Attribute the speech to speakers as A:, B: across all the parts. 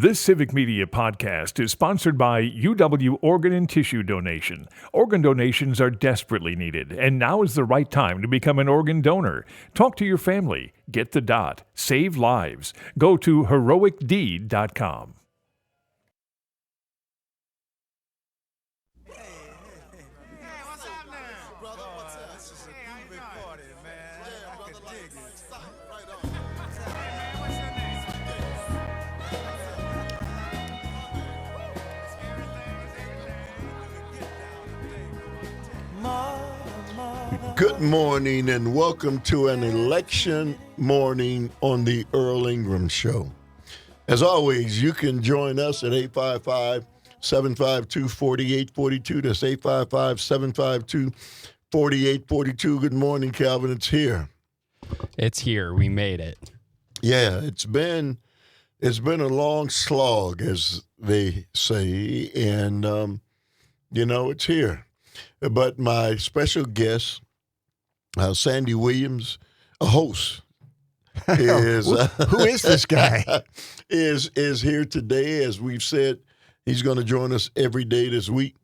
A: This Civic Media podcast is sponsored by UW Organ and Tissue Donation. Organ donations are desperately needed, and now is the right time to become an organ donor. Talk to your family. Get the dot. Save lives. Go to heroicdeed.com.
B: Good morning and welcome to an election morning on the Earl Ingram Show. As always, you can join us at 855-752-4842. That's 855-752-4842. Good morning, Calvin. It's here.
C: It's here. We made it.
B: Yeah, it's been a long slog, as they say, and it's here. But my special guest, Sandy Williams, a host, is
D: who is this guy?
B: is here today. As we've said, he's going to join us every day this week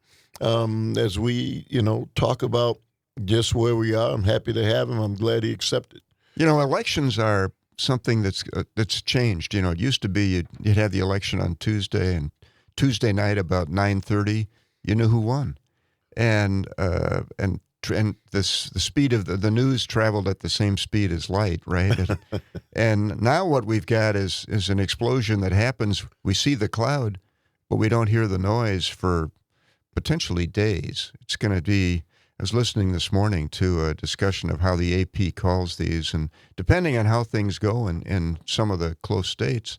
B: as we talk about just where we are. I'm happy to have him. I'm glad he accepted.
D: Elections are something that's changed. It used to be you'd have the election on Tuesday, and Tuesday night about 9:30, you knew who won, and the speed of the news traveled at the same speed as light, right? And now what we've got is an explosion that happens. We see the cloud, but we don't hear the noise for potentially days. It's going to be. I was listening this morning to a discussion of how the AP calls these, and depending on how things go in some of the close states,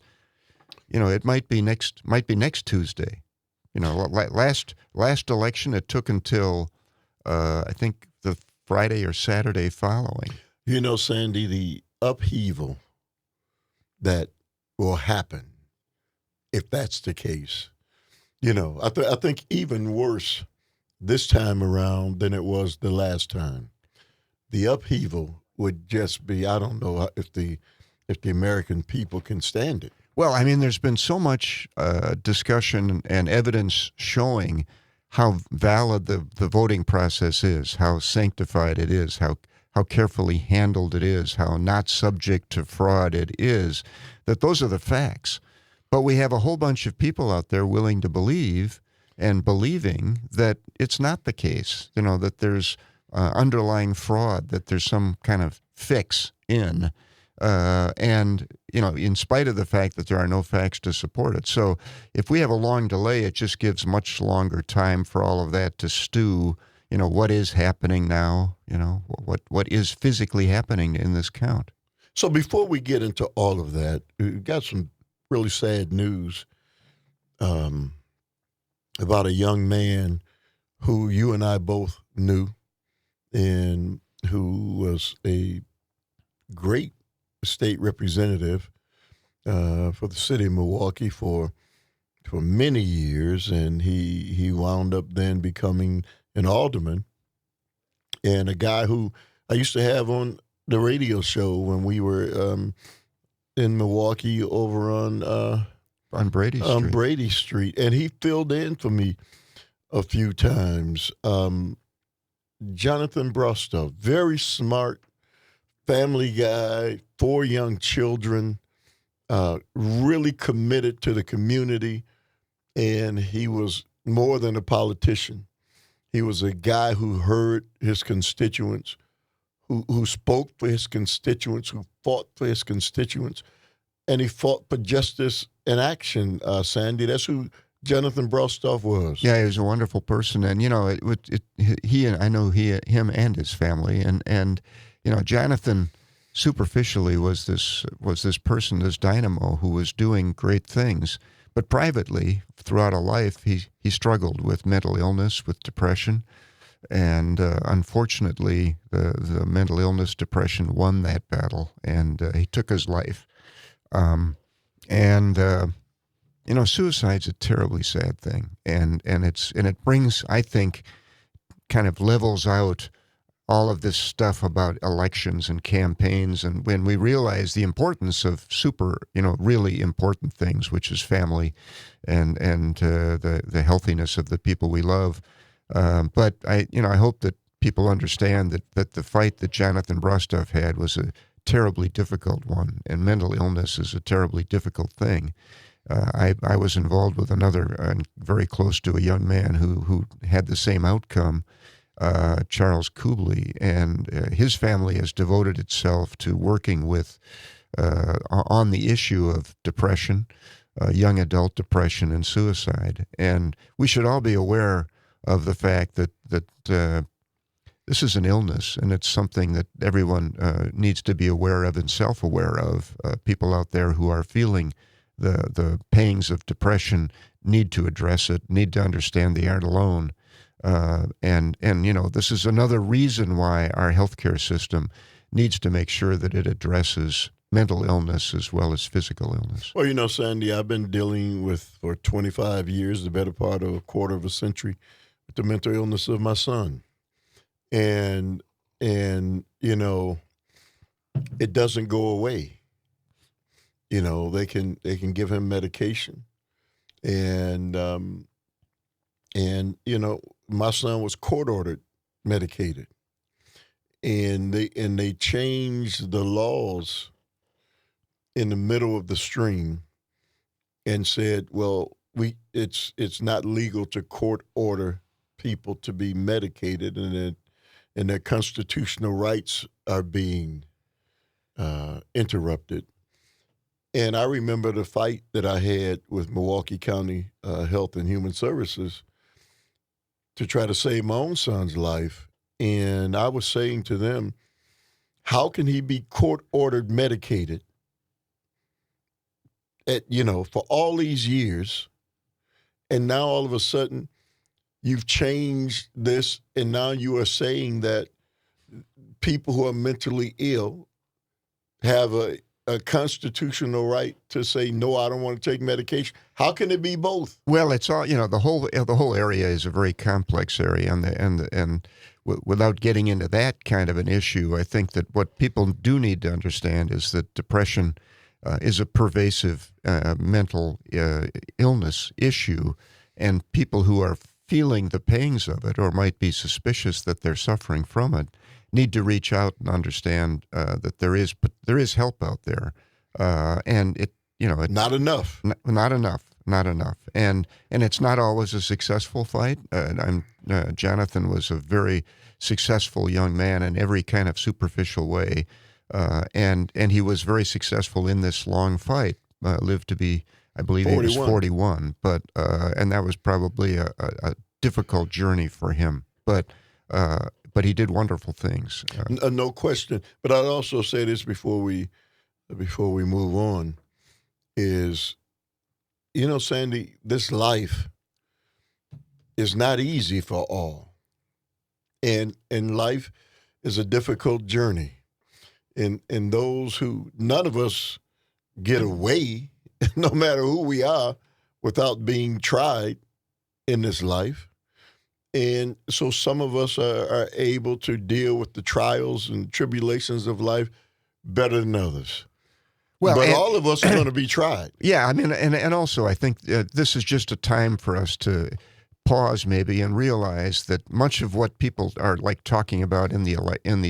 D: it might be next Tuesday. Last election it took until I think the Friday or Saturday following.
B: Sandy, the upheaval that will happen if that's the case. I think even worse this time around than it was the last time. The upheaval would just be, I don't know if the American people can stand it.
D: Well, there's been so much discussion and evidence showing how valid the voting process is, how sanctified it is, how carefully handled it is, how not subject to fraud it is, that those are the facts. But we have a whole bunch of people out there willing to believe and believing that it's not the case, that there's underlying fraud, that there's some kind of fix in spite of the fact that there are no facts to support it. So if we have a long delay, it just gives much longer time for all of that to stew, what is happening now, what is physically happening in this count.
B: So before we get into all of that, we've got some really sad news about a young man who you and I both knew and who was a great state representative for the city of Milwaukee for many years, and he wound up then becoming an alderman, and a guy who I used to have on the radio show when we were in Milwaukee over on
D: Brady Street.
B: On Brady Street, and he filled in for me a few times. Jonathan Brostow, very smart, family guy, 4 young children, really committed to the community, and he was more than a politician. He was a guy who heard his constituents, who spoke for his constituents, who fought for his constituents, and he fought for justice and action, Sandy. That's who Jonathan Brostow was.
D: Yeah, he was a wonderful person, and him and his family, and Jonathan superficially was this person, this dynamo who was doing great things, but privately throughout a life he struggled with mental illness, with depression, and unfortunately the mental illness depression won that battle, and he took his life. Suicide's a terribly sad thing, and it brings, I think, kind of levels out all of this stuff about elections and campaigns, and when we realize the importance of really important things, which is family and the healthiness of the people we love. But I hope that people understand that the fight that Jonathan Brostoff had was a terribly difficult one, and mental illness is a terribly difficult thing. I was involved with another, very close to a young man who had the same outcome, Charles Kubley, and his family has devoted itself to working with on the issue of depression, young adult depression, and suicide. And we should all be aware of the fact that this is an illness, and it's something that everyone needs to be aware of and self-aware of. People out there who are feeling the pangs of depression need to address it, need to understand they aren't alone. And this is another reason why our healthcare system needs to make sure that it addresses mental illness as well as physical illness.
B: Well, Sandy, I've been dealing with, for 25 years, the better part of a quarter of a century, with the mental illness of my son. And it doesn't go away. They can give him medication. And my son was court-ordered medicated, and they changed the laws in the middle of the stream and said, well, it's not legal to court order people to be medicated, and their constitutional rights are being interrupted. And I remember the fight that I had with Milwaukee County Health and Human Services to try to save my own son's life. And I was saying to them, how can he be court-ordered medicated for all these years, and now all of a sudden you've changed this, and now you are saying that people who are mentally ill have a constitutional right to say, no, I don't want to take medication. How can it be both?
D: Well, it's all, the whole area is a very complex area, and without getting into that kind of an issue, I think that what people do need to understand is that depression is a pervasive mental illness issue, and people who are feeling the pangs of it or might be suspicious that they're suffering from it need to reach out and understand that there is help out there, and
B: not enough,
D: not enough, and it's not always a successful fight. Jonathan was a very successful young man in every kind of superficial way, and he was very successful in this long fight. Lived to be, I believe, 41. He was 41, but and that was probably a difficult journey for him, but he did wonderful things.
B: No question. But I'd also say this before we move on is, Sandy, this life is not easy for all. And life is a difficult journey. And those who, none of us get away, no matter who we are, without being tried in this life. And so some of us are able to deal with the trials and tribulations of life better than others. Well, but all of us are going to be tried.
D: Yeah, I mean, and also I think this is just a time for us to pause maybe and realize that much of what people are like talking about in the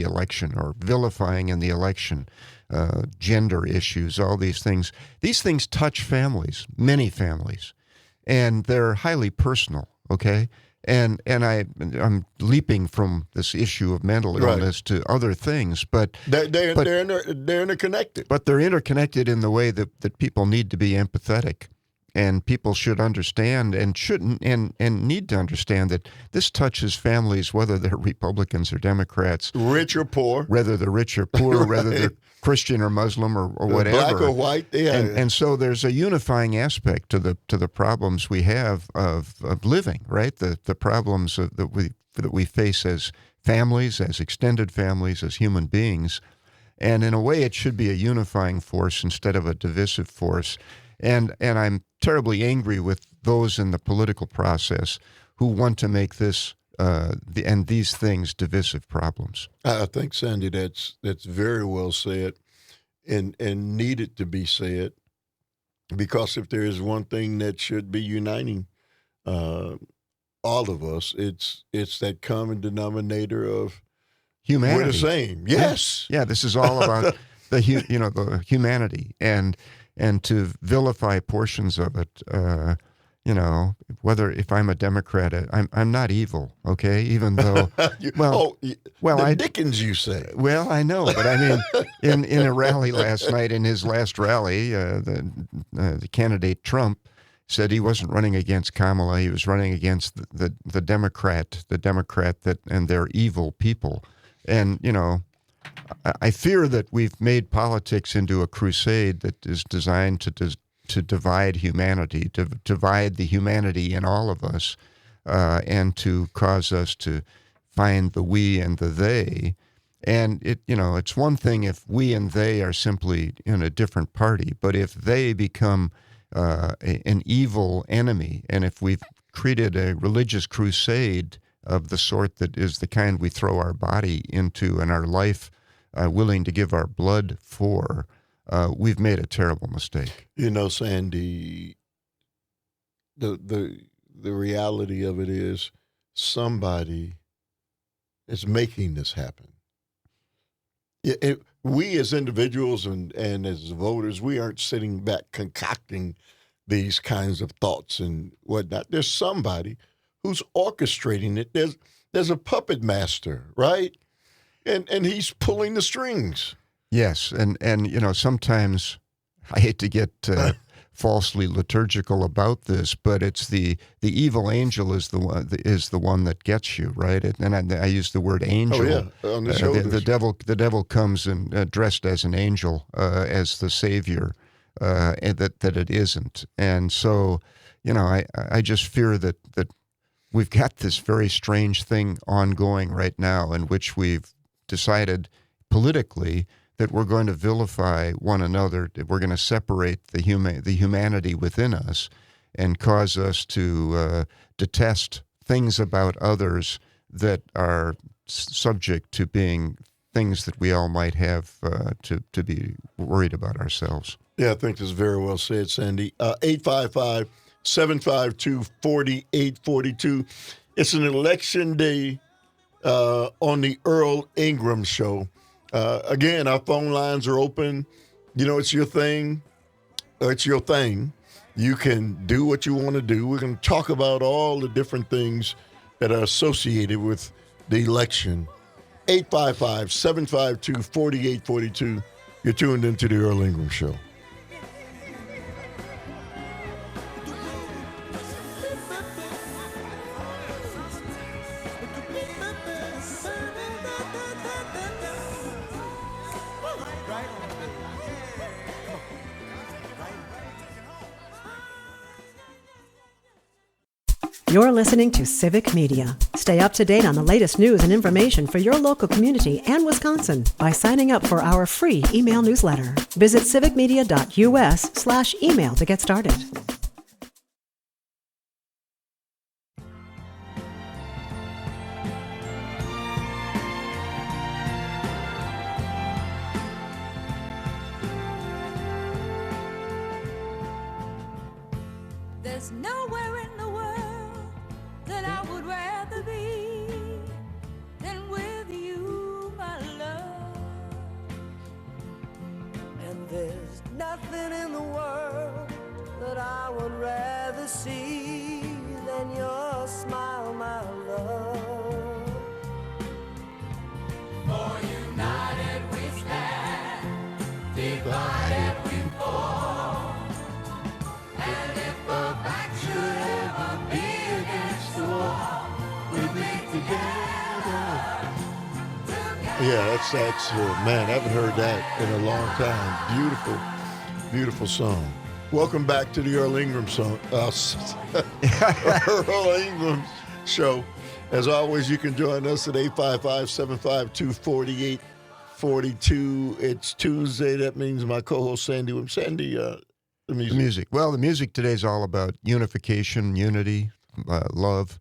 D: election or vilifying in the election, gender issues, all these things touch families, many families, and they're highly personal. Okay. And I'm leaping from this issue of mental illness to other things, but
B: they're interconnected.
D: But they're interconnected in the way that people need to be empathetic, and people should understand and need to understand that this touches families, whether they're Republicans or Democrats,
B: rich or poor,
D: whether they're rich or poor, right. Whether they're Christian or Muslim or whatever,
B: black or white, yeah.
D: And so there's a unifying aspect to the problems we have of living, right? The problems that we face as families, as extended families, as human beings, and in a way it should be a unifying force instead of a divisive force. And I'm terribly angry with those in the political process who want to make this and these things divisive problems.
B: I think, Sandy, that's very well said, and needed to be said, because if there is one thing that should be uniting all of us, it's that common denominator of
D: Humanity.
B: we're the same. Yes.
D: Yeah, this is all about the humanity, and to vilify portions of it. Whether if I'm a Democrat, I'm not evil, okay? Even though,
B: the Dickens, you say.
D: Well, I know, but I mean, in a rally last night, in his last rally, the candidate Trump said he wasn't running against Kamala; he was running against the Democrat that and their evil people, and I fear that we've made politics into a crusade that is designed to divide humanity, to divide the humanity in all of us, and to cause us to find the we and the they. And it's one thing if we and they are simply in a different party, but if they become an evil enemy, and if we've created a religious crusade of the sort that is the kind we throw our body into and our life willing to give our blood for, we've made a terrible mistake.
B: Sandy, the reality of it is somebody is making this happen. We as individuals and as voters, we aren't sitting back concocting these kinds of thoughts and whatnot. There's somebody who's orchestrating it. There's a puppet master, right? And he's pulling the strings.
D: Yes, and sometimes I hate to get falsely liturgical about this, but it's the evil angel is the one that gets you, right? And I use the word angel.
B: Oh yeah, on the shoulders.
D: The devil comes and dressed as an angel, as the savior, and that it isn't. And so, I just fear that we've got this very strange thing ongoing right now, in which we've decided politically that we're going to vilify one another, that we're going to separate the humanity within us, and cause us to detest things about others that are subject to being things that we all might have to be worried about ourselves.
B: Yeah, I think that's very well said, Sandy. 855-752-4842. It's an election day on the Earl Ingram Show. Again, our phone lines are open. It's your thing. It's your thing. You can do what you want to do. We're going to talk about all the different things that are associated with the election. 855-752-4842. You're tuned into the Earl Ingram Show.
E: You're listening to Civic Media. Stay up to date on the latest news and information for your local community and Wisconsin by signing up for our free email newsletter. Visit civicmedia.us/email to get started.
F: There's nowhere in the world that I would rather be than with you, my love. And there's nothing in the world that I would rather see than your smile, my love. For united we stand, divided we fall. And if the back should ever be against the wall, we'll be together.
B: Yeah, that's man, I haven't heard that in a long time. Beautiful, beautiful song. Welcome back to the Earl Ingram song. Earl Ingram Show. As always, you can join us at 855-752-4842. It's Tuesday. That means my co-host Sandy. Sandy, the music.
D: Well, the music today is all about unification, unity, love.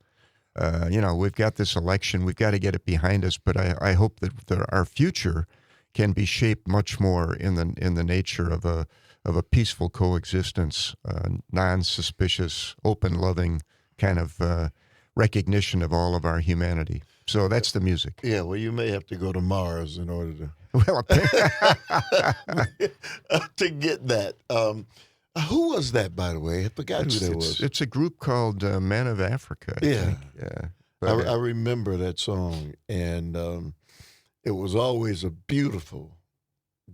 D: we've got this election. We've got to get it behind us. But I hope that our future can be shaped much more in the nature of a peaceful coexistence, non-suspicious, open, loving kind of recognition of all of our humanity. So that's the music.
B: Yeah, well, you may have to go to Mars in order to
D: Well,
B: to get that. Who was that, by the way? I forgot who that was.
D: It's a group called Men of Africa, I think. Yeah. But,
B: I remember that song, and it was always a beautiful,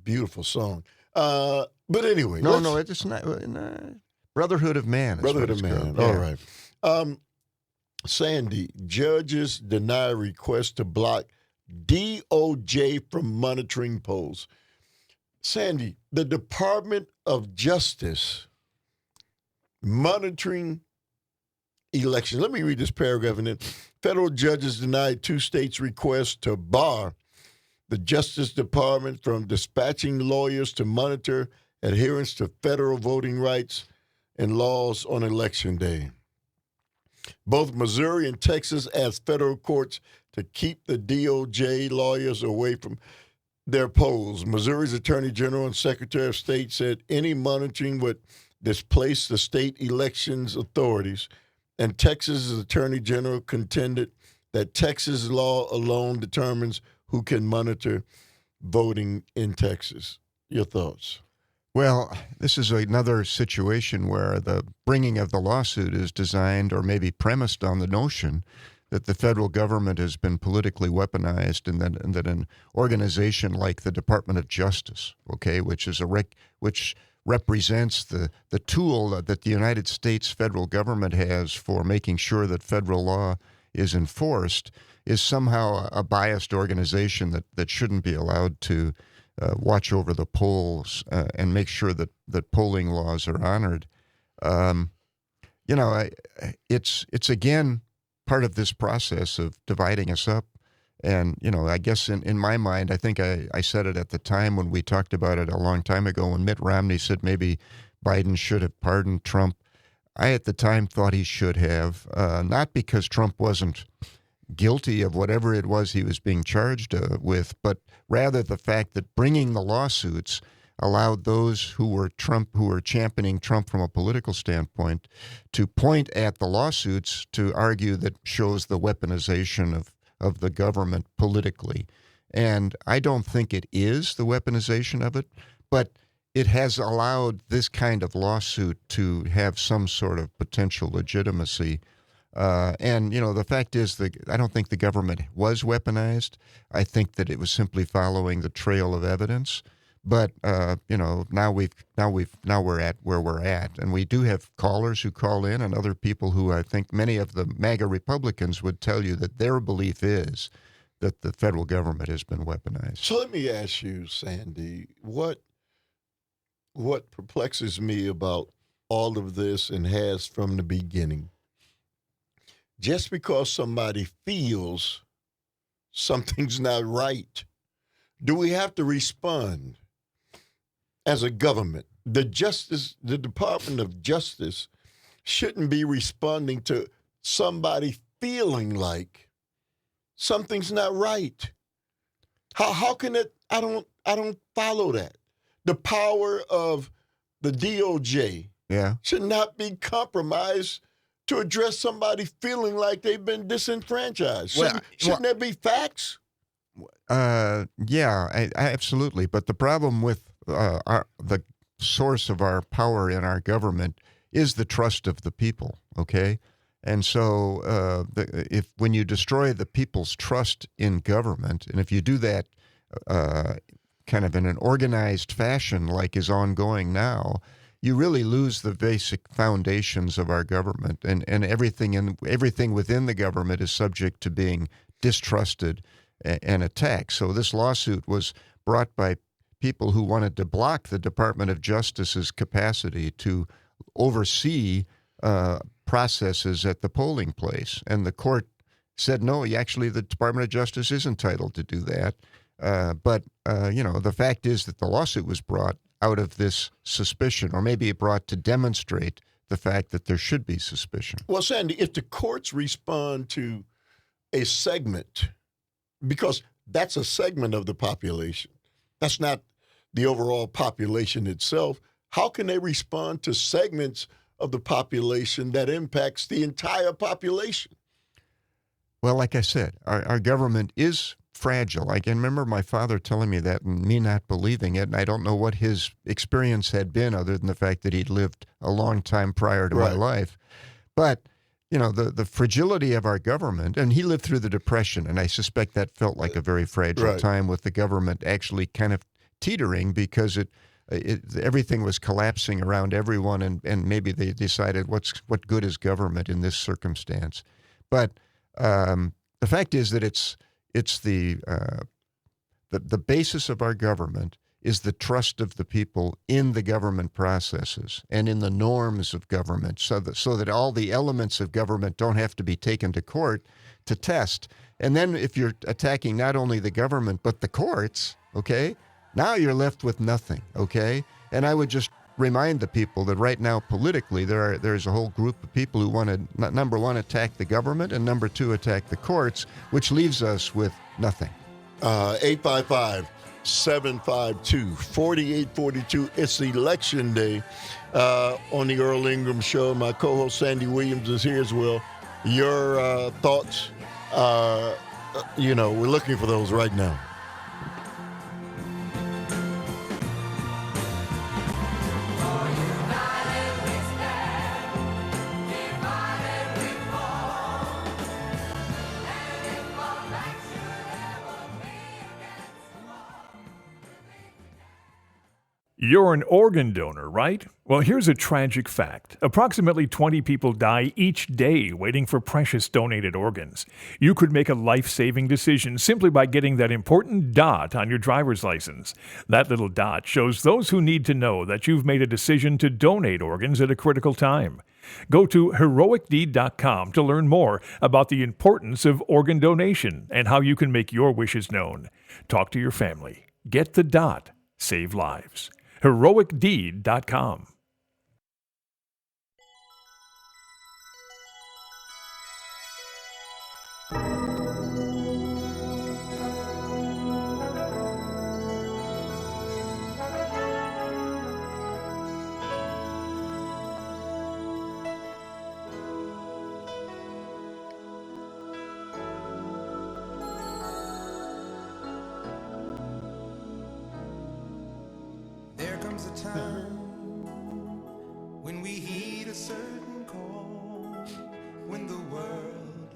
B: beautiful song. But anyway.
D: no, it's not. Brotherhood of Man.
B: Brotherhood of Man.
D: Yeah.
B: All right. Sandy, judges deny request to block DOJ from monitoring polls. Sandy, the Department of Justice monitoring elections. Let me read this paragraph and then. Federal judges denied 2 states' requests to bar the Justice Department from dispatching lawyers to monitor adherence to federal voting rights and laws on Election Day. Both Missouri and Texas asked federal courts to keep the DOJ lawyers away from their polls. Missouri's Attorney General and Secretary of State said any monitoring would displace the state elections authorities, and Texas's Attorney General contended that Texas law alone determines who can monitor voting in Texas. Your thoughts?
D: Well, this is another situation where the bringing of the lawsuit is designed or maybe premised on the notion that the federal government has been politically weaponized, and that an organization like the Department of Justice, which is which represents the tool that the United States federal government has for making sure that federal law is enforced, is somehow a biased organization that shouldn't be allowed to watch over the polls and make sure that polling laws are honored. It's again part of this process of dividing us up. And, I guess in my mind, I think I said it at the time when we talked about it a long time ago when Mitt Romney said maybe Biden should have pardoned Trump. I at the time thought he should have, not because Trump wasn't guilty of whatever it was he was being charged with, but rather the fact that bringing the lawsuits allowed those who were championing Trump from a political standpoint to point at the lawsuits to argue that shows the weaponization of the government politically. And I don't think it is the weaponization of it, but it has allowed this kind of lawsuit to have some sort of potential legitimacy. And the fact is that I don't think the government was weaponized. I think that it was simply following the trail of evidence. But now we're at where we're at, and we do have callers who call in, and other people who I think many of the MAGA Republicans would tell you that their belief is that the federal government has been weaponized.
B: So let me ask you, Sandy, what perplexes me about all of this and has from the beginning? Just because somebody feels something's not right, do we have to respond as a government? The Department of Justice shouldn't be responding to somebody feeling like something's not right. How can it? I don't follow that. The power of the DOJ should not be compromised to address somebody feeling like they've been disenfranchised. Shouldn't there be facts?
D: Yeah, absolutely. But the problem with the source of our power in our government is the trust of the people. Okay, and so when you destroy the people's trust in government, and if you do that kind of in an organized fashion, like is ongoing now, you really lose the basic foundations of our government, and everything within the government is subject to being distrusted and attacked. So this lawsuit was brought by people who wanted to block the Department of Justice's capacity to oversee processes at the polling place, and the court said no. Actually, the Department of Justice is entitled to do that. But the fact is that the lawsuit was brought out of this suspicion, or maybe it brought to demonstrate the fact that there should be suspicion.
B: Well, Sandy, if the courts respond to a segment, because that's a segment of the population, that's not the overall population itself, how can they respond to segments of the population that impacts the entire population?
D: Well, like I said, our government is fragile. I can remember my father telling me that and me not believing it, and I don't know what his experience had been other than the fact that he'd lived a long time prior to my life. But, you know, the fragility of our government, and he lived through the Depression, and I suspect that felt like a very fragile time with the government actually kind of teetering because everything was collapsing around everyone, and maybe they decided what good is government in this circumstance. But the fact is that it's the basis of our government is the trust of the people in the government processes and in the norms of government, so that all the elements of government don't have to be taken to court to test. And then if you're attacking not only the government but the courts, okay, now you're left with nothing, okay? And I would just remind the people that right now politically there's a whole group of people who want to, number one, attack the government, and number two, attack the courts, which leaves us with nothing.
B: 855-752-4842. It's election day on the Earl Ingram Show. My co-host Sandy Williams is here as well. Your thoughts, we're looking for those right now.
A: You're an organ donor, right? Well, here's a tragic fact. Approximately 20 people die each day waiting for precious donated organs. You could make a life-saving decision simply by getting that important dot on your driver's license. That little dot shows those who need to know that you've made a decision to donate organs at a critical time. Go to heroicdeed.com to learn more about the importance of organ donation and how you can make your wishes known. Talk to your family. Get the dot. Save lives. heroicdeed.com.
G: There comes a time when we heed a certain call, when the world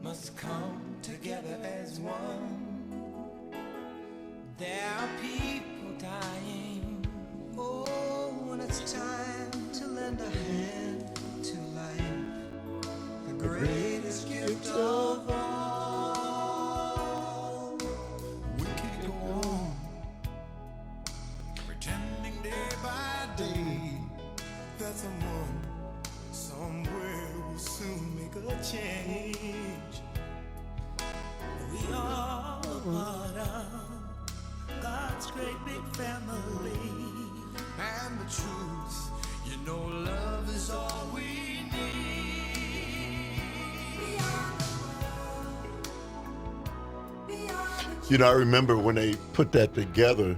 G: must come together as one. There are people dying. Oh, when it's time to lend a hand to life, the greatest gift of all. We can't go on pretending day by day that someone somewhere will soon make a change. We are a part of God's great big family, and the truth, love is all we need.
B: I remember when they put that together,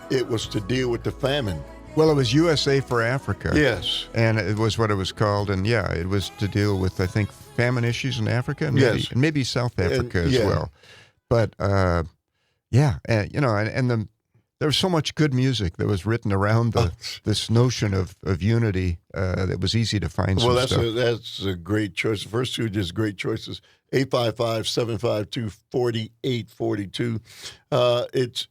B: it was to deal with the famine.
D: Well, it was USA for Africa.
B: Yes.
D: And it was what it was called. And yeah, it was to deal with, I think, famine issues in Africa. And maybe South Africa as well. But there was so much good music that was written around this notion of unity that was easy to find.
B: Well, that's a great choice. The first two are just great choices. 855-752-4842.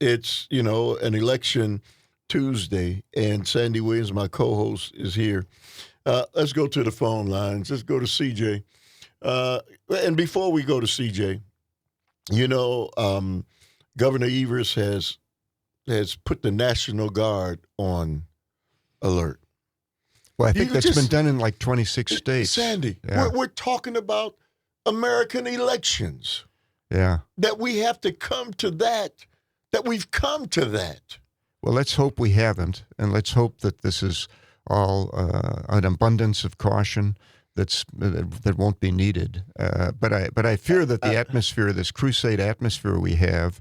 B: It's an election Tuesday, and Sandy Williams, my co-host, is here. Let's go to the phone lines. Let's go to CJ. And before we go to CJ, Governor Evers has put the National Guard on alert.
D: Well, I think that's been done in like 26 states.
B: Sandy,
D: yeah.
B: we're talking about American elections.
D: Yeah.
B: That we have to come to that we've come to that.
D: Well, let's hope we haven't, and let's hope that this is an abundance of caution that won't be needed. But I fear that the atmosphere, this crusade atmosphere we have,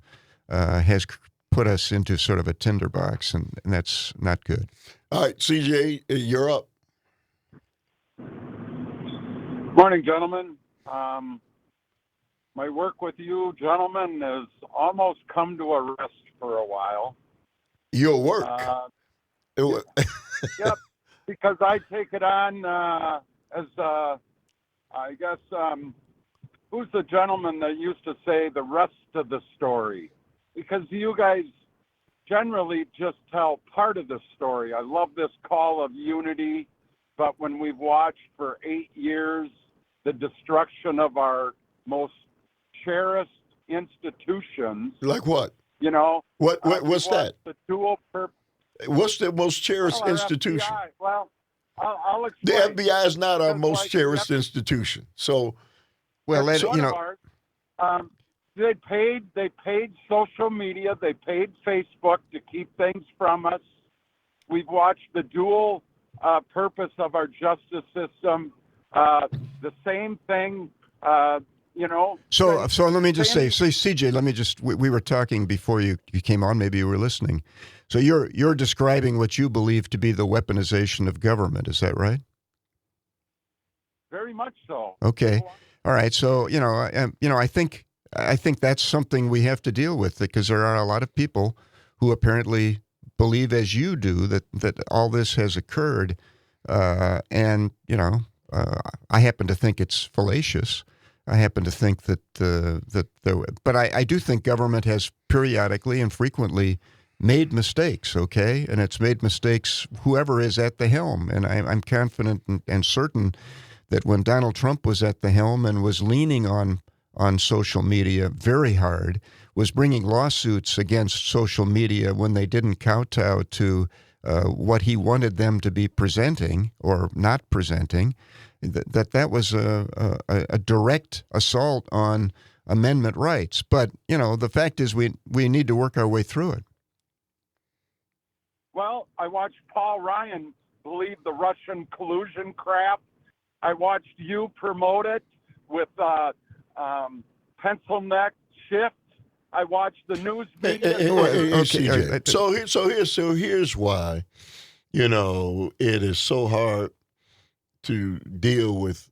D: has put us into sort of a tinderbox, and that's not good.
B: All right, CJ, you're up.
H: Morning, gentlemen. My work with you gentlemen has almost come to a rest for a while.
B: Your work.
H: Yep, because I take it on as, I guess, who's the gentleman that used to say the rest of the story? Because you guys generally just tell part of the story. I love this call of unity, but when we've watched for 8 years the destruction of our most cherished institutions.
B: Like what?
H: You know?
B: What's that?
H: The dual purpose.
B: What's the most cherished institution?
H: FBI. Well, I'll explain.
B: The FBI is not our most cherished institution. So,
D: well,
H: they paid social media, they paid Facebook to keep things from us. We've watched the dual purpose of our justice system. The same thing, you know.
D: So let me just say, CJ, we were talking before you came on, maybe you were listening. So you're describing what you believe to be the weaponization of government, is that right?
H: Very much so.
D: Okay. All right. So, I think that's something we have to deal with, because there are a lot of people who apparently believe, as you do, that all this has occurred. And, I happen to think it's fallacious. I happen to think but I do think government has periodically and frequently made mistakes, okay? And it's made mistakes, whoever is at the helm. And I'm confident and certain that when Donald Trump was at the helm and was leaning on social media very hard, was bringing lawsuits against social media when they didn't kowtow to what he wanted them to be presenting or not presenting, that was a direct assault on amendment rights. But, the fact is we need to work our way through it.
H: Well, I watched Paul Ryan believe the Russian collusion crap. I watched you promote it with pencil neck shift. I watched the news media.
B: CJ. So here's why, it is so hard to deal with,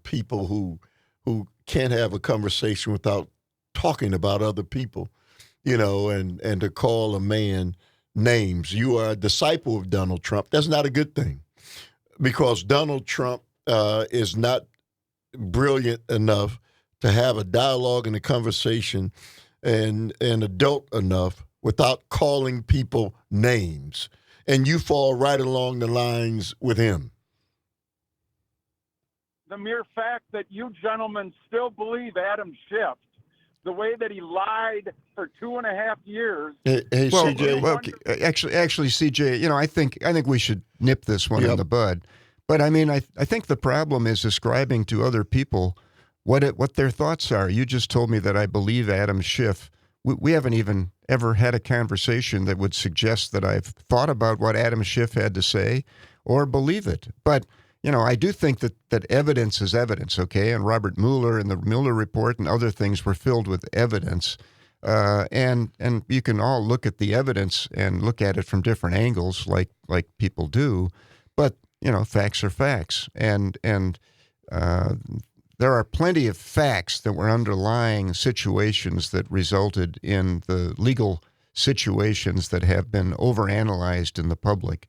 B: people who can't have a conversation without talking about other people, and to call a man names. You are a disciple of Donald Trump. That's not a good thing, because Donald Trump is not brilliant enough to have a dialogue and a conversation and adult enough without calling people names. And you fall right along the lines with him.
H: The mere fact that you gentlemen still believe Adam Schiff, the way that he lied for 2.5 years.
B: Hey, CJ.
D: Well, actually, CJ, I think we should nip this one in the bud. But I mean, I think the problem is ascribing to other people what their thoughts are. You just told me that I believe Adam Schiff. We haven't even ever had a conversation that would suggest that I've thought about what Adam Schiff had to say or believe it. But, I do think that evidence is evidence, okay? And Robert Mueller and the Mueller report and other things were filled with evidence. And you can all look at the evidence and look at it from different angles like people do. But, facts are facts. And there are plenty of facts that were underlying situations that resulted in the legal situations that have been overanalyzed in the public.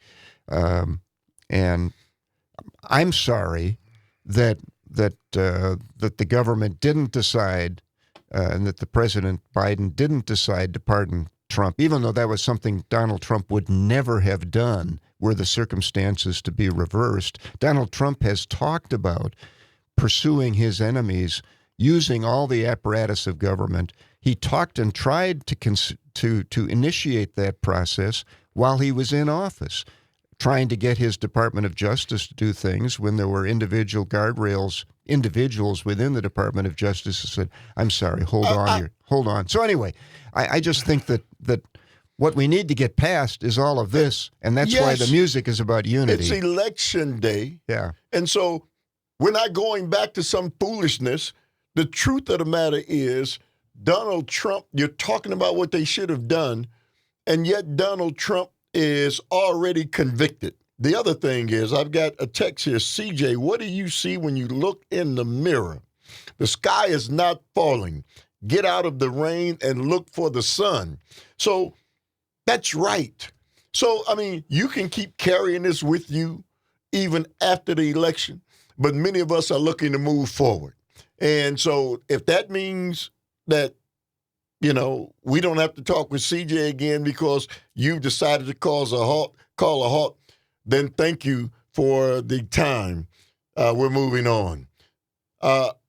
D: And I'm sorry that the government didn't decide and that the President Biden didn't decide to pardon Trump, even though that was something Donald Trump would never have done were the circumstances to be reversed. Donald Trump has talked about pursuing his enemies, using all the apparatus of government. He talked and tried to initiate that process while he was in office, trying to get his Department of Justice to do things when there were individual guardrails, individuals within the Department of Justice who said, "I'm sorry, hold on." So anyway, I just think that what we need to get past is all of this, and that's why the
B: Yes.
D: music is about unity.
B: It's election day.
D: Yeah.
B: And so we're not going back to some foolishness. The truth of the matter is, Donald Trump, you're talking about what they should have done, and yet Donald Trump is already convicted. The other thing is, I've got a text here. CJ, what do you see when you look in the mirror? The sky is not falling. Get out of the rain and look for the sun. So that's right. So, I mean, you can keep carrying this with you even after the election, but many of us are looking to move forward. And so if that means that, you know, we don't have to talk with CJ again because you've decided to call a halt, then thank you for the time. We're moving on.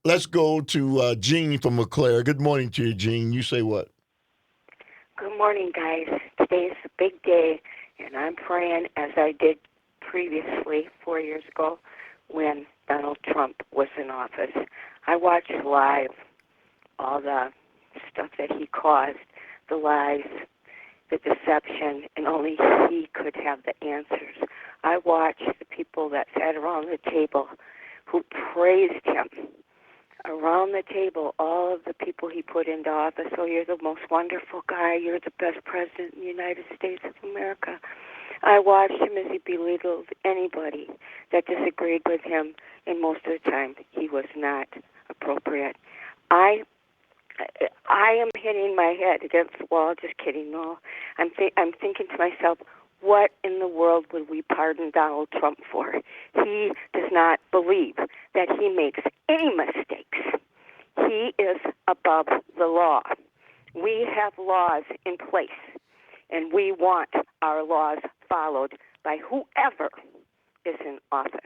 B: Let's go to Jean from McClare. Good morning to you, Jean. You say what?
I: Good morning, guys. Today is a big day, and I'm praying as I did previously 4 years ago when Donald Trump was in office. I watched live all the stuff that he caused, the lies, the deception, and only he could have the answers. I watched the people that sat around the table who praised him. Around the table, all of the people he put into office, oh, you're the most wonderful guy, you're the best president in the United States of America. I watched him as he belittled anybody that disagreed with him, and most of the time he was not appropriate. I am hitting my head against the wall. Just kidding, no. I'm thinking to myself, what in the world would we pardon Donald Trump for? He does not believe that he makes any mistakes. He is above the law. We have laws in place, and we want our laws followed by whoever is in office.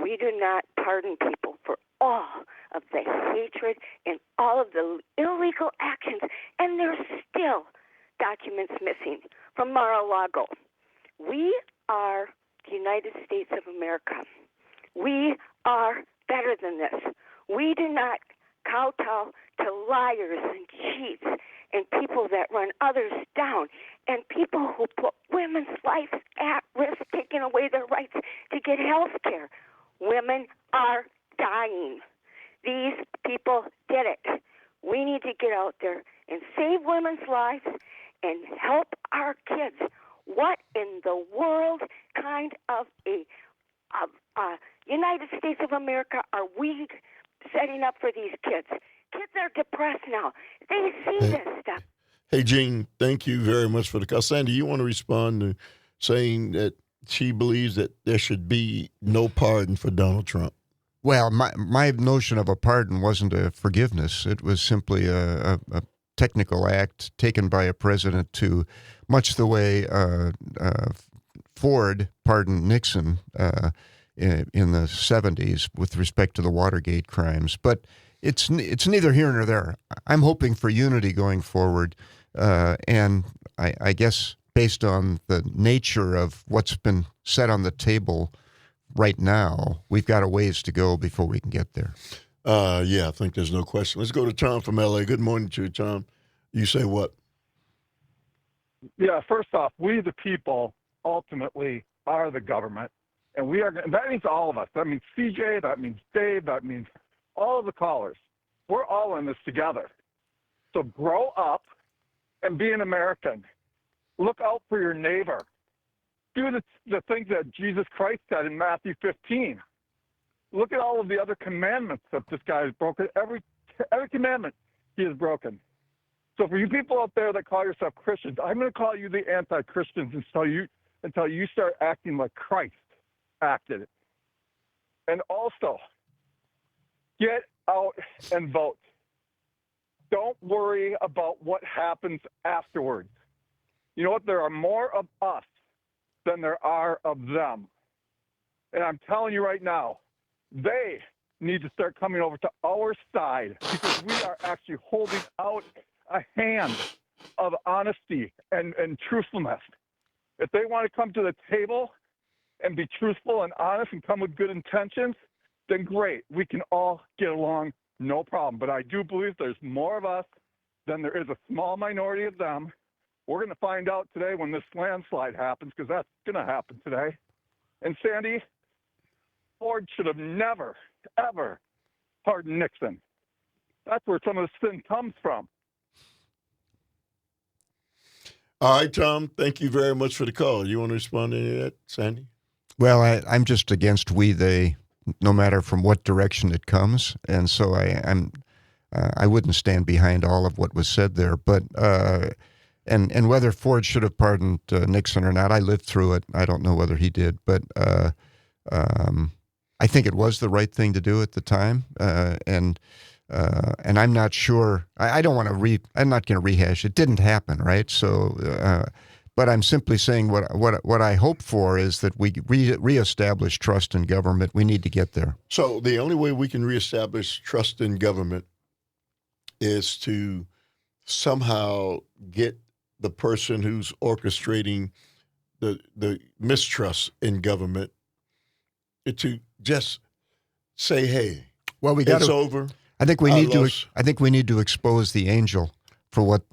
I: We do not pardon people for all of the hatred and all of the illegal actions, and there's still documents missing from Mar-a-Lago. We are the United States of America. We are better than this. We do not kowtow to liars and cheats and people that run others down and people who put women's lives at risk, taking away their rights to get health care. Women are dying. These people did it. We need to get out there and save women's lives and help our kids. What in the world kind of a United States of America are we setting up for these kids? Kids are depressed now. They see this stuff.
B: Hey, Jean, thank you very much for the call. Sandy, you want to respond to saying that she believes that there should be no pardon for Donald Trump?
D: Well, my notion of a pardon wasn't a forgiveness. It was simply a technical act taken by a president to, much the way Ford pardoned Nixon in the 70s with respect to the Watergate crimes. But it's neither here nor there. I'm hoping for unity going forward, and I guess based on the nature of what's been set on the table right now, we've got a ways to go before we can get there.
B: Yeah, I think there's no question. Let's go to Tom from L.A. Good morning to you, Tom. You say what?
H: Yeah, first off, we the people ultimately are the government, and we are. That means all of us. That means CJ. That means Dave. That means all of the callers. We're all in this together. So grow up and be an American. Look out for your neighbor. Do the things that Jesus Christ said in Matthew 15. Look at all of the other commandments that this guy has broken. Every commandment he has broken. So for you people out there that call yourself Christians, I'm going to call you the anti-Christians until you start acting like Christ acted. And also, get out and vote. Don't worry about what happens afterwards. You know what? There are more of us than there are of them. And I'm telling you right now, they need to start coming over to our side because we are actually holding out a hand of honesty and truthfulness. If they want to come to the table and be truthful and honest and come with good intentions, then great. We can all get along, no problem. But I do believe there's more of us than there is a small minority of them.
J: We're going to find out today when this landslide happens, because that's going to happen today. And Sandy, Ford should have never, ever pardoned Nixon. That's where some of the sin comes from.
B: All right, Tom, thank you very much for the call. You want to respond to any of that, Sandy?
D: Well, I'm just against we, they, no matter from what direction it comes. And so I wouldn't stand behind all of what was said there. But and whether Ford should have pardoned Nixon or not, I lived through it. I don't know whether he did. But I think it was the right thing to do at the time. And I'm not sure. I don't want to I'm not going to rehash. It didn't happen, right? So, but I'm simply saying what I hope for is that we reestablish trust in government. We need to get there.
B: So the only way we can reestablish trust in government is to somehow get the person who's orchestrating the mistrust in government to just say, "Hey,
D: well,
B: it's over."
D: I think we need to expose the angel for what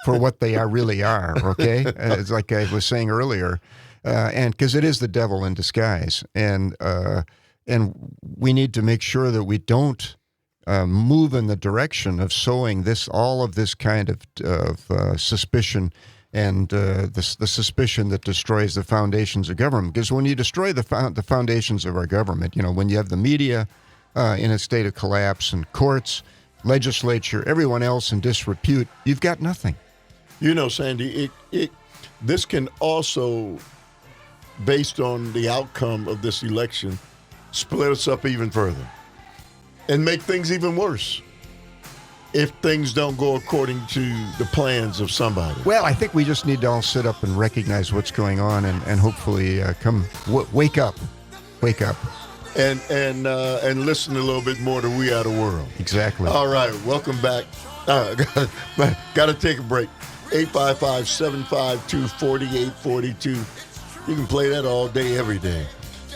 D: for what they really are. Okay, it's like I was saying earlier, and because it is the devil in disguise, and we need to make sure that we don't move in the direction of sowing all of this kind of suspicion and the suspicion that destroys the foundations of government. Because when you destroy the foundations of our government, when you have the media in a state of collapse and courts, legislature, everyone else in disrepute, you've got nothing.
B: Sandy, this can also, based on the outcome of this election, split us up even further and make things even worse if things don't go according to the plans of somebody.
D: Well, I think we just need to all sit up and recognize what's going on and hopefully wake up.
B: And listen a little bit more to We Are the World.
D: Exactly.
B: All right, welcome back. Got to take a break. 855-752-4842. You can play that all day, every day.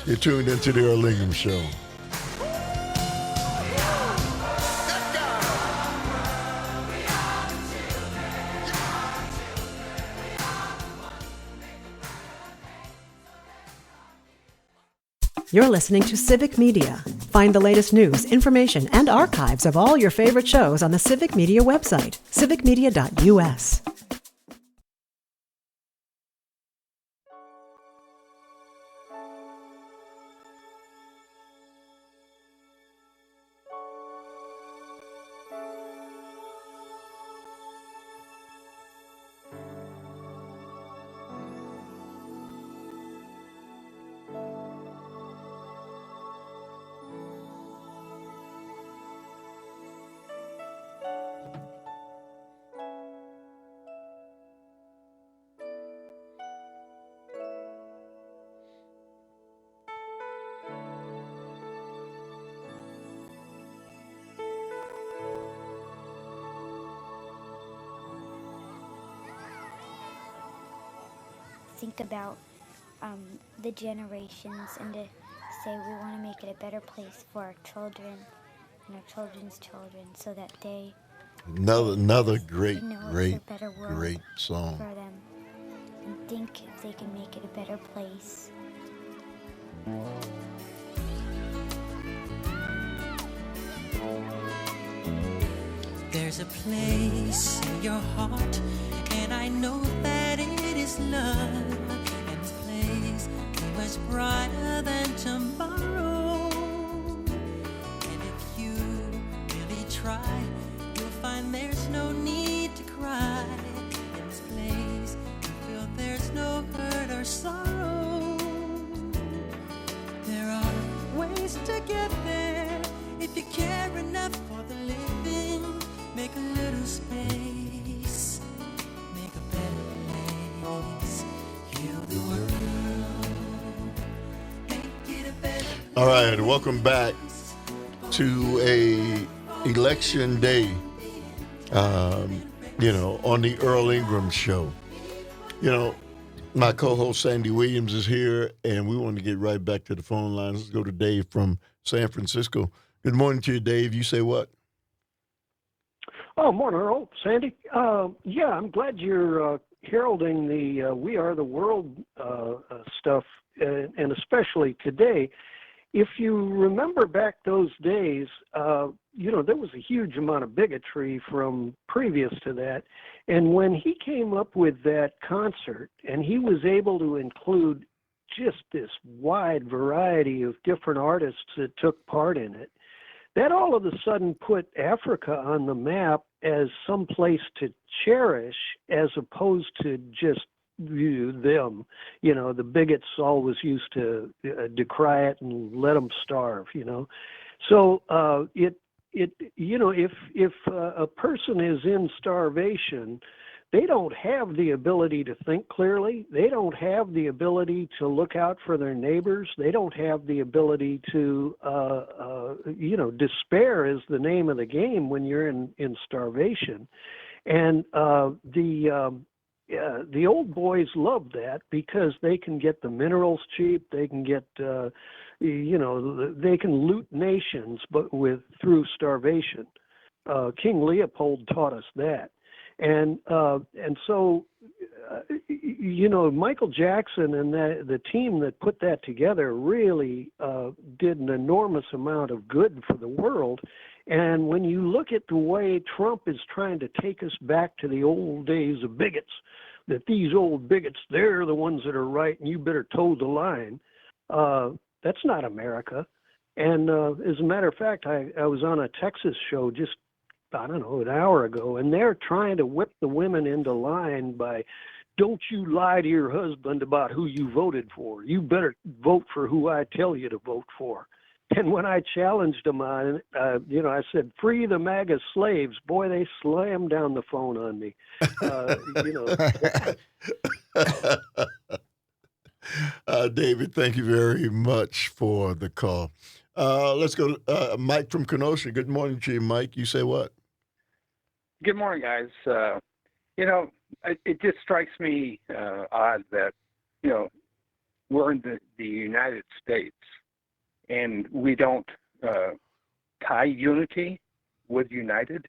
B: You're tuned into the Earl Ingram Show.
E: You're listening to Civic Media. Find the latest news, information, and archives of all your favorite shows on the Civic Media website, civicmedia.us.
K: Think about the generations and to say we want to make it a better place for our children and our children's children so that they
B: Another great song
K: for them and think if they can make it a better place.
L: There's a place in your heart, and I know that it is love. And this place is much brighter than tomorrow. And if you really try, you'll find there's no need to cry. In this place, you feel there's no hurt or sorrow. There are ways to get there if you care enough for the living. Make a little space, make a better place, heal the world, make it a better place.
B: All right, welcome back to a election day, on the Earl Ingram Show. My co-host Sandy Williams is here, and we want to get right back to the phone lines. Let's go to Dave from San Francisco. Good morning to you, Dave. You say what?
M: Oh, morning, Earl. Sandy. I'm glad you're heralding the We Are the World stuff, and especially today. If you remember back those days, there was a huge amount of bigotry from previous to that. And when he came up with that concert, and he was able to include just this wide variety of different artists that took part in it, that all of a sudden put Africa on the map as some place to cherish as opposed to just view them. The bigots always used to decry it and let them starve, So if a person is in starvation, they don't have the ability to think clearly. They don't have the ability to look out for their neighbors. They don't have the ability to, despair is the name of the game when you're in starvation. And the old boys love that because they can get the minerals cheap. They can get, they can loot nations, but through starvation. King Leopold taught us that. And so, Michael Jackson and the team that put that together really did an enormous amount of good for the world. And when you look at the way Trump is trying to take us back to the old days of bigots, that these old bigots, they're the ones that are right and you better toe the line, that's not America. And as a matter of fact, I was on a Texas show just an hour ago, and they're trying to whip the women into line by, don't you lie to your husband about who you voted for. You better vote for who I tell you to vote for. And when I challenged them on it, I said, free the MAGA slaves. Boy, they slammed down the phone on me.
B: David, thank you very much for the call. Let's go to Mike from Kenosha. Good morning to you, Mike. You say what?
N: Good morning, guys. It just strikes me odd that, we're in the United States and we don't tie unity with united.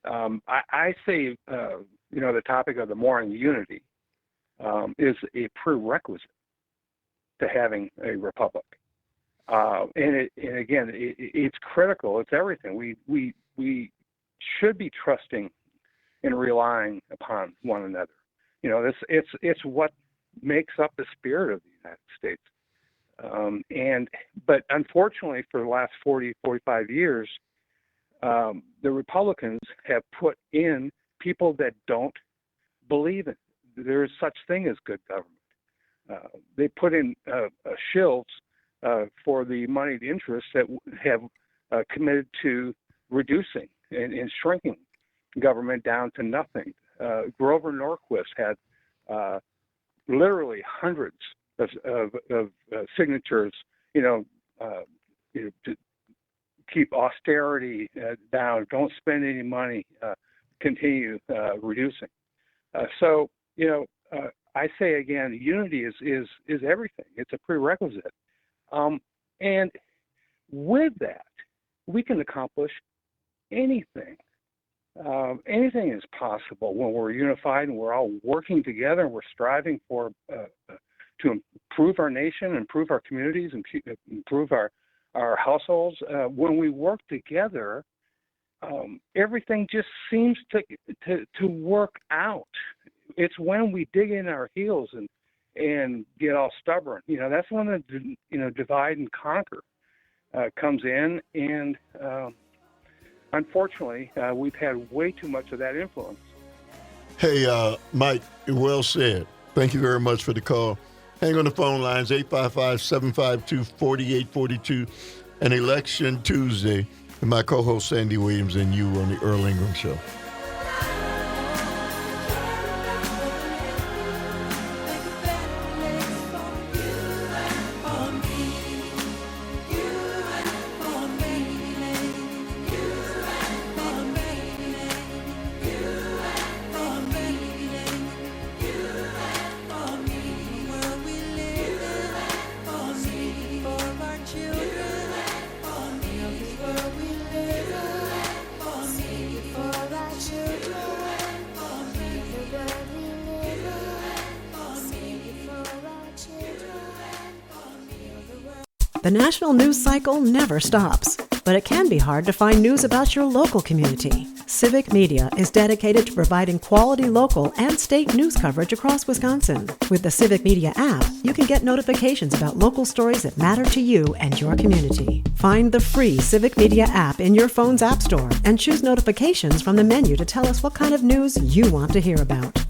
N: I say, the topic of the morning, unity, is a prerequisite to having a republic. And again, it's critical. It's everything. We should be trusting and relying upon one another. It's what makes up the spirit of the United States. But unfortunately, for the last 40, 45 years, the Republicans have put in people that don't believe it. There is such thing as good government. They put in shills for the moneyed interests that have committed to reducing and shrinking government down to nothing. Grover Norquist had literally hundreds of signatures, to keep austerity down, don't spend any money, continue reducing. So I say again, unity is everything. It's a prerequisite. And with that, we can accomplish anything. Anything is possible when we're unified and we're all working together and we're striving for to improve our nation, improve our communities, and improve our households. When we work together, everything just seems to work out. It's when we dig in our heels and get all stubborn. That's when the divide and conquer comes in, and unfortunately, we've had way too much of that influence.
B: Hey, Mike, well said. Thank you very much for the call. Hang on the phone lines, 855-752-4842, an election Tuesday, and my co-host Sandy Williams and you on the Earl Ingram Show.
E: The national news cycle never stops, but it can be hard to find news about your local community. Civic Media is dedicated to providing quality local and state news coverage across Wisconsin. With the Civic Media app, you can get notifications about local stories that matter to you and your community. Find the free Civic Media app in your phone's app store and choose notifications from the menu to tell us what kind of news you want to hear about.